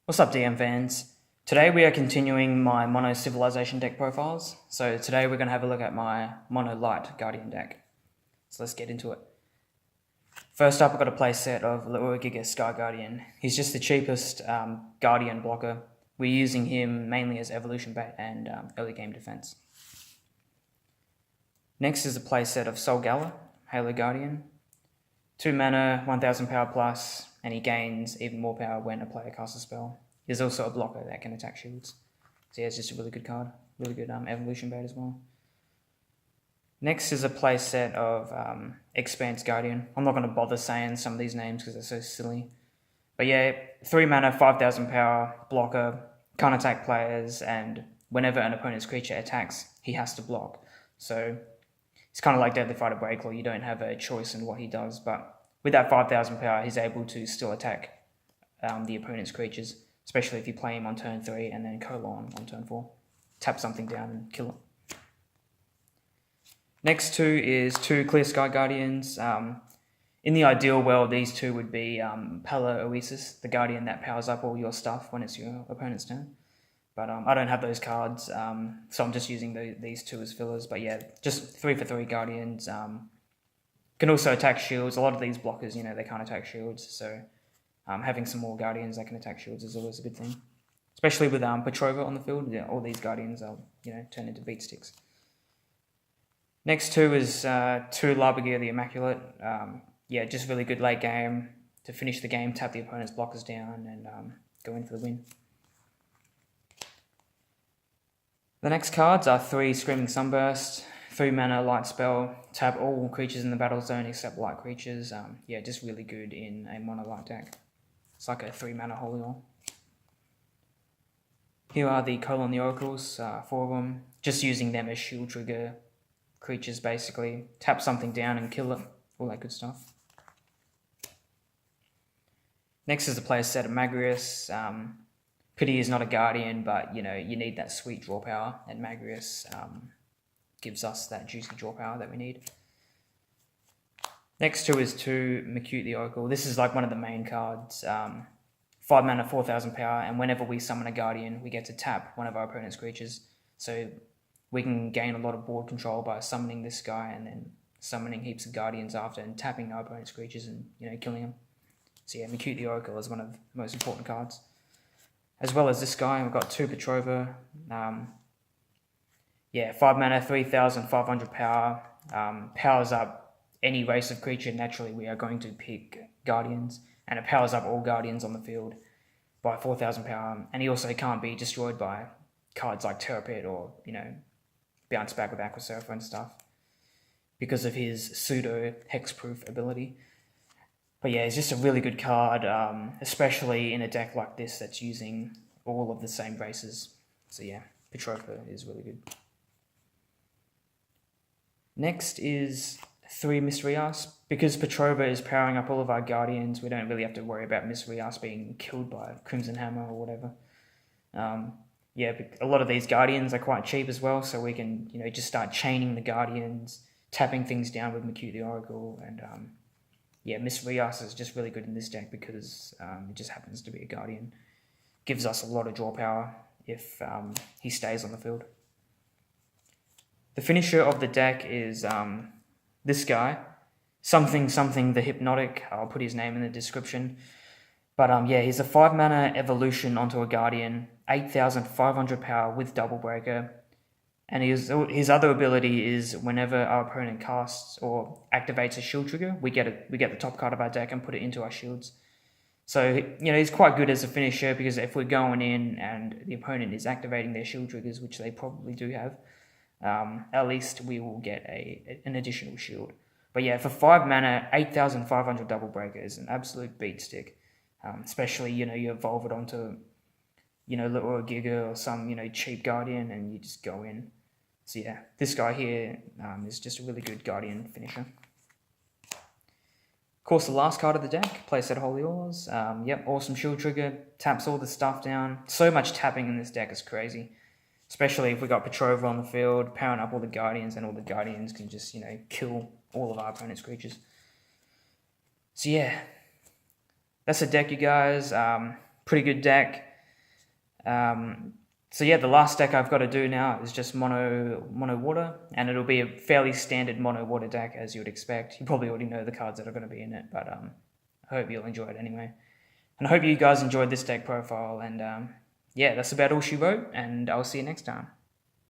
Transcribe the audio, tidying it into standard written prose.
What's up, DM fans? Today we are continuing my Mono Civilization deck profiles. So today we're going to have a look at my Mono Light Guardian deck. So let's get into it. First up, I've got a play set of Giga Sky Guardian. He's just the cheapest Guardian blocker. We're using him mainly as evolution bait and early game defense. Next is a play set of Soul Galla, Halo Guardian. 2 mana, 1000 power plus, and he gains even more power when a player casts a spell. He's also a blocker that can attack shields. So yeah, it's just a really good card. Really good evolution bait as well. Next is a play set of Expanse Guardian. I'm not going to bother saying some of these names because they're so silly. But yeah, 3 mana, 5000 power, blocker, can't attack players, and whenever an opponent's creature attacks, he has to block. So it's kind of like Deadly Fighter Breaklaw. You don't have a choice in what he does, but with that 5000 power, he's able to still attack the opponent's creatures, especially if you play him on turn 3 and then kolon on turn 4. Tap something down and kill it. Next two is 2 Clear Sky Guardians. In the ideal world, these two would be Pala Oasis, the Guardian that powers up all your stuff when it's your opponent's turn. But I don't have those cards, so I'm just using these two as fillers. But yeah, just 3 for 3 Guardians. Can also attack shields. A lot of these blockers, they can't attack shields. So having some more Guardians that can attack shields is always a good thing. Especially with Petrova on the field. Yeah, all these Guardians are, turn into beat sticks. Next two is 2 Larba Geer, the Immaculate. Yeah, just really good late game. To finish the game, tap the opponent's blockers down and go in for the win. The next cards are 3 Screaming Sunburst, 3 mana light spell, tap all creatures in the battle zone except light creatures. Yeah, just really good in a mono light deck. It's like a 3 mana holy roll. Here are the Kolon the Oracles, 4 of them. Just using them as shield trigger creatures basically. Tap something down and kill it, all that good stuff. Next is a player set of Magris. Pity is not a Guardian, but you need that sweet draw power, and Magris gives us that juicy draw power that we need. Next two is 2 Micute the Oracle. This is like one of the main cards. 5 mana, 4000 power, and whenever we summon a Guardian, we get to tap one of our opponent's creatures. So we can gain a lot of board control by summoning this guy and then summoning heaps of Guardians after and tapping our opponent's creatures and killing them. So yeah, Micute the Oracle is one of the most important cards. As well as this guy, we've got 2 Petrova. Yeah, 5 mana, 3500 power. Powers up any race of creature. Naturally, we are going to pick Guardians. And it powers up all Guardians on the field by 4000 power. And he also can't be destroyed by cards like Terrapit or, Bounce Back with Aqua Surfer and stuff, because of his pseudo hexproof ability. But yeah, it's just a really good card, especially in a deck like this that's using all of the same races. So yeah, Petrova is really good. Next is 3 Miss Rias. Because Petrova is powering up all of our Guardians, we don't really have to worry about Miss Rias being killed by Crimson Hammer or whatever. Yeah, a lot of these Guardians are quite cheap as well, so we can just start chaining the Guardians, tapping things down with Micute the Oracle, and yeah, Miss Rias is just really good in this deck because it just happens to be a Guardian. Gives us a lot of draw power if he stays on the field. The finisher of the deck is this guy, something the Hypnotic. I'll put his name in the description. But yeah, he's a 5 mana evolution onto a Guardian, 8500 power with Double Breaker. And his other ability is whenever our opponent casts or activates a shield trigger, we get the top card of our deck and put it into our shields. So he's quite good as a finisher because if we're going in and the opponent is activating their shield triggers, which they probably do have, at least we will get an additional shield. But yeah, for 5 mana, 8500 Double Breaker is an absolute beat stick. Especially you evolve it onto little giga or some cheap Guardian and you just go in. So yeah, this guy here is just a really good Guardian finisher. Of course, the last card of the deck, playset Holy Oars. Yep, awesome shield trigger, taps all the stuff down. So much tapping in this deck is crazy. Especially if we got Petrova on the field, powering up all the Guardians, and all the Guardians can just, kill all of our opponent's creatures. So yeah, that's a deck, you guys. Pretty good deck. So yeah, the last deck I've got to do now is just mono water, and it'll be a fairly standard mono water deck as you would expect. You probably already know the cards that are going to be in it, but I hope you'll enjoy it anyway. And I hope you guys enjoyed this deck profile, and yeah, that's about all she wrote, and I'll see you next time.